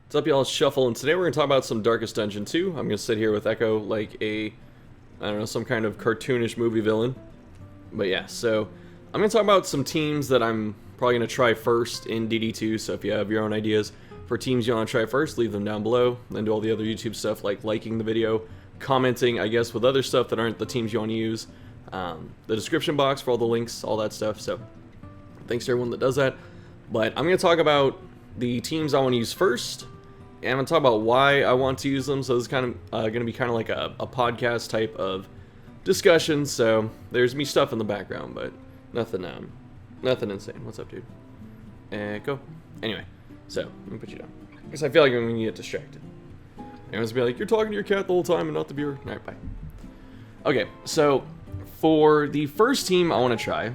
What's up, y'all? It's Shuffle, and today we're going to talk about some Darkest Dungeon 2. I'm going to sit here with Echo like I don't know, some kind of cartoonish movie villain. But yeah, so I'm going to talk about some teams that I'm probably going to try first in DD2, so if you have your own ideas for teams you want to try first, leave them down below. Then do all the other YouTube stuff like liking the video, commenting, I guess, with other stuff that aren't the teams you want to use, the description box for all the links, all that stuff. So thanks to everyone that does that. But I'm going to talk about the teams I want to use first, and I'm going to talk about why I want to use them. So this is kind of going to be kind of like a podcast type of discussion. So there's me stuff in the background, but nothing insane. What's up, dude? Echo. Anyway, so let me put you down, because I feel like I'm going to get distracted. Everyone's going to be like, you're talking to your cat the whole time and not the viewer. Alright, bye. Okay, so for the first team I want to try,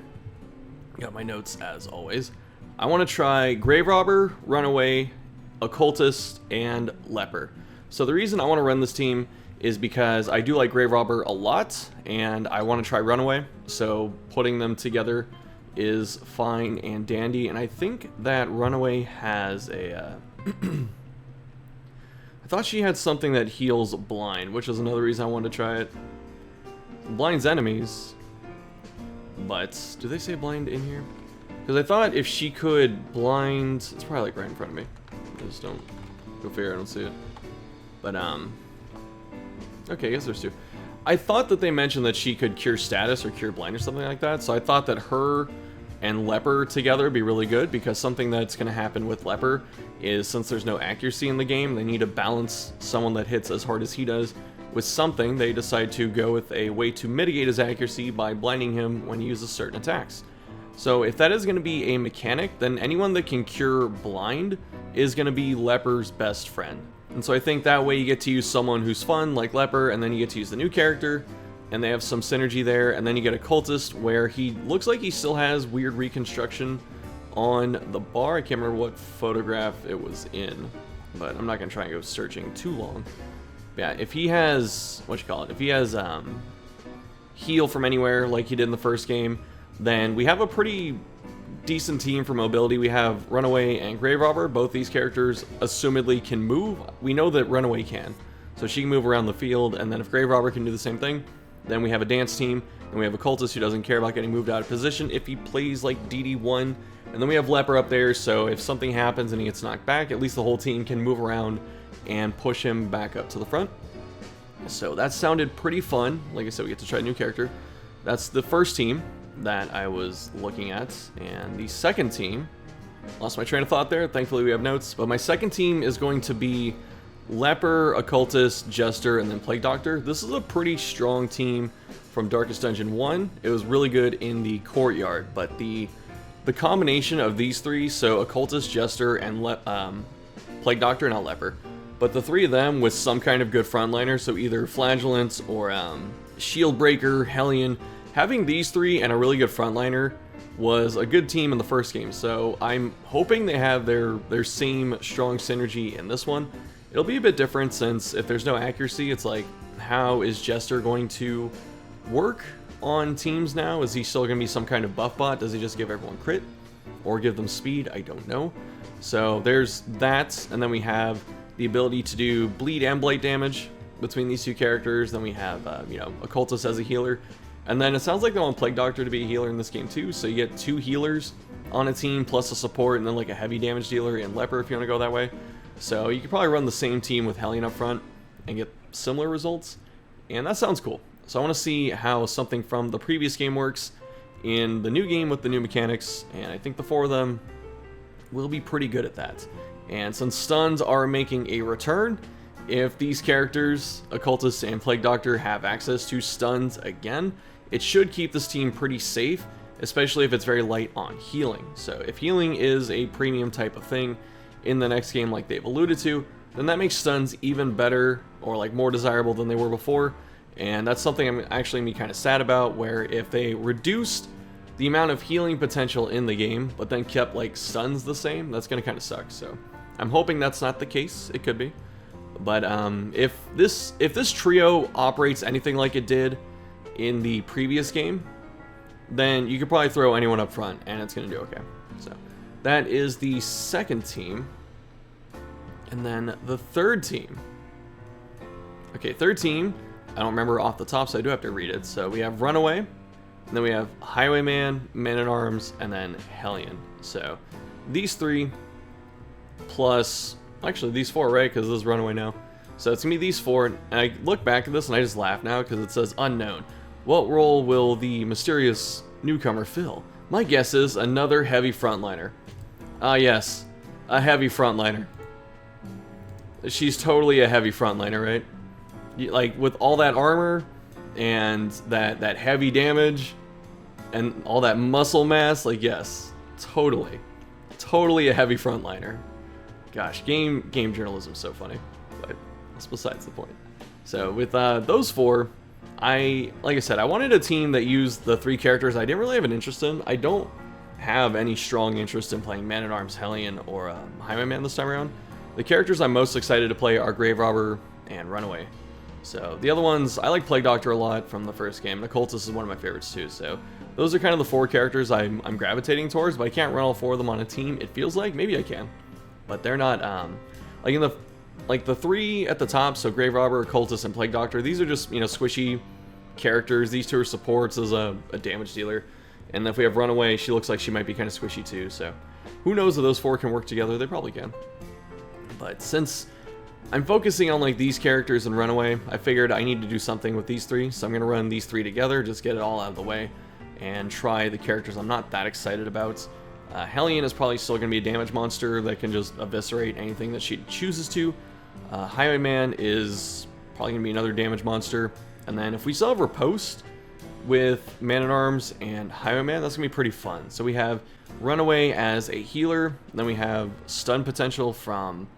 got my notes as always. I want to try Grave Robber, Runaway, Occultist, and Leper. So the reason I want to run this team is because I do like Grave Robber a lot, and I want to try Runaway, so putting them together is fine and dandy. And I think that Runaway has a... I thought she had something that heals blind, which is another reason I wanted to try it. Blind's enemies, but do they say blind in here? Because I thought if she could blind... It's probably like right in front of me. I just don't... Go figure, I don't see it. But, okay, I guess there's two. I thought that they mentioned that she could cure status or cure blind or something like that, so I thought that her and Leper together would be really good, because something that's going to happen with Leper is, since there's no accuracy in the game, they need to balance someone that hits as hard as he does with something. They decide to go with a way to mitigate his accuracy by blinding him when he uses certain attacks. So if that is going to be a mechanic, then anyone that can cure blind is going to be Leper's best friend. And so I think that way you get to use someone who's fun, like Leper, and then you get to use the new character, and they have some synergy there. And then you get a Cultist, where he looks like he still has weird reconstruction on the bar. I can't remember what photograph it was in, but I'm not going to try and go searching too long. But yeah, if he has, if he has heal from anywhere like he did in the first game, then we have a pretty decent team for mobility. We have Runaway and Grave Robber. Both these characters assumedly can move. We know that Runaway can, so she can move around the field, and then if Grave Robber can do the same thing, then we have a dance team, and we have a Cultist who doesn't care about getting moved out of position if he plays like DD1, and then we have Leper up there, so if something happens and he gets knocked back, at least the whole team can move around and push him back up to the front. So that sounded pretty fun. Like I said, we get to try a new character. That's the first team that I was looking at. And the second team, lost my train of thought there, thankfully we have notes, but my second team is going to be Leper, Occultist, Jester, and then Plague Doctor. This is a pretty strong team from Darkest Dungeon 1. It was really good in the Courtyard, but the combination of these three, so Occultist, Jester, and Plague Doctor, not Leper, but the three of them with some kind of good frontliner, so either Flagellant or Shield Breaker, Hellion. Having these three and a really good frontliner was a good team in the first game, so I'm hoping they have their same strong synergy in this one. It'll be a bit different, since if there's no accuracy, it's like, how is Jester going to work on teams now? Is he still going to be some kind of buff bot? Does he just give everyone crit? Or give them speed? I don't know. So there's that, and then we have the ability to do bleed and blight damage between these two characters. Then we have, Occultist as a healer. And then it sounds like they want Plague Doctor to be a healer in this game too, so you get two healers on a team, plus a support, and then like a heavy damage dealer and Leper if you want to go that way. So you could probably run the same team with Hellion up front and get similar results, and that sounds cool. So I want to see how something from the previous game works in the new game with the new mechanics, and I think the four of them will be pretty good at that. And since stuns are making a return, if these characters, Occultist and Plague Doctor, have access to stuns again, it should keep this team pretty safe, especially if it's very light on healing. So if healing is a premium type of thing in the next game like they've alluded to, then that makes stuns even better, or like more desirable than they were before. And that's something I'm actually kind of sad about, where if they reduced the amount of healing potential in the game, but then kept like stuns the same, that's going to kind of suck. So I'm hoping that's not the case. It could be. But if this trio operates anything like it did in the previous game, then you could probably throw anyone up front and it's going to do okay. So that is the second team. And then the third team. Okay, third team, I don't remember off the top, so I do have to read it. So we have Runaway, and then we have Highwayman, Man-at-Arms, and then Hellion. So these three, plus, actually these four, right? Because this is Runaway now. So it's going to be these four, and I look back at this and I just laugh now because it says unknown. What role will the mysterious newcomer fill? My guess is another heavy frontliner. Ah yes, a heavy frontliner. She's totally a heavy frontliner, right? Like, with all that armor, and that heavy damage, and all that muscle mass, like, yes, totally. Totally a heavy frontliner. Gosh, game journalism is so funny, but that's besides the point. So, with those four, like I said, I wanted a team that used the three characters I didn't really have an interest in. I don't have any strong interest in playing Man-at-Arms, Hellion, or Highwayman this time around. The characters I'm most excited to play are Grave Robber and Runaway. So the other ones, I like Plague Doctor a lot from the first game. The Cultist is one of my favorites too. So those are kind of the four characters I'm gravitating towards, but I can't run all four of them on a team. It feels like maybe I can, but they're not like in the three at the top. So Grave Robber, Cultist, and Plague Doctor. These are just, you know, squishy characters. These two are supports as a damage dealer. And if we have Runaway, she looks like she might be kind of squishy too. So who knows if those four can work together? They probably can. But since I'm focusing on like these characters and Runaway, I figured I need to do something with these three, so I'm going to run these three together, just get it all out of the way, and try the characters I'm not that excited about. Hellion is probably still going to be a damage monster that can just eviscerate anything that she chooses to. Highwayman is probably going to be another damage monster, and then if we still have Riposte with Man-at-Arms and Highwayman, that's going to be pretty fun. So we have Runaway as a healer, then we have stun potential from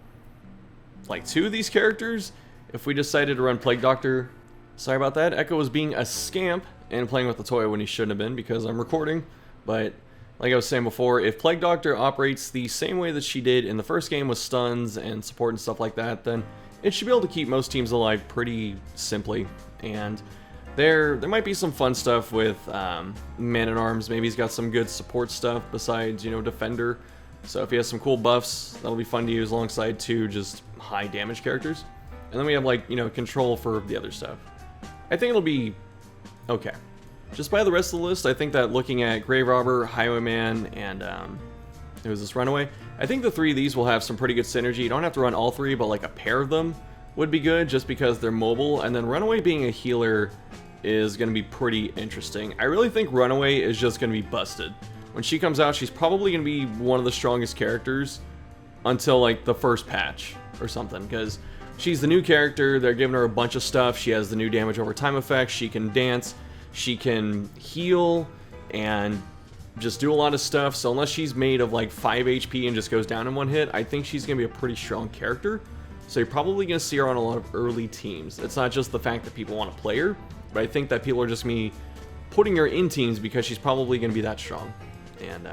like two of these characters. If we decided to run Plague Doctor, sorry about that, Echo was being a scamp and playing with the toy when he shouldn't have been because I'm recording. But like I was saying before, if Plague Doctor operates the same way that she did in the first game with stuns and support and stuff like that, then it should be able to keep most teams alive pretty simply. And there might be some fun stuff with Man-at-Arms. Maybe he's got some good support stuff besides, you know, Defender. So if he has some cool buffs, that'll be fun to use alongside two just high damage characters. And then we have, like, you know, control for the other stuff. I think it'll be okay. Just by the rest of the list, I think that looking at Grave Robber, Highwayman, and it was this Runaway, I think the three of these will have some pretty good synergy. You don't have to run all three, but like a pair of them would be good just because they're mobile. And then Runaway being a healer is going to be pretty interesting. I really think Runaway is just going to be busted. When she comes out, she's probably going to be one of the strongest characters until like the first patch or something, because she's the new character. They're giving her a bunch of stuff. She has the new damage over time effect. She can dance. She can heal and just do a lot of stuff. So unless she's made of like 5 HP and just goes down in one hit, I think she's going to be a pretty strong character. So you're probably going to see her on a lot of early teams. It's not just the fact that people want to play her, but I think that people are just me putting her in teams because she's probably going to be that strong. And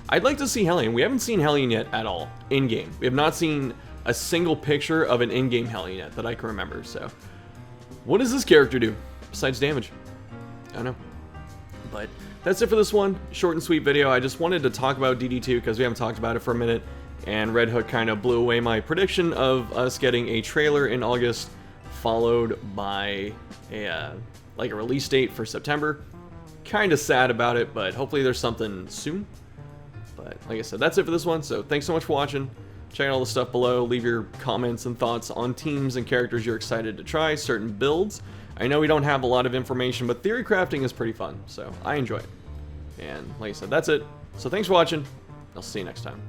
I'd like to see Hellion. We haven't seen Hellion yet at all in-game. We have not seen a single picture of an in-game Hellion yet that I can remember. So what does this character do besides damage? I don't know. But that's it for this one. Short and sweet video. I just wanted to talk about DD2 because we haven't talked about it for a minute. And Red Hook kind of blew away my prediction of us getting a trailer in August, followed by a like a release date for September. Kind of sad about it, but hopefully there's something soon. But like I said, that's it for this one. So thanks so much for watching. Check out all the stuff below. Leave your comments and thoughts on teams and characters you're excited to try, certain builds. I know we don't have a lot of information, but theory crafting is pretty fun, so I enjoy it. And like I said, that's it. So thanks for watching. I'll see you next time.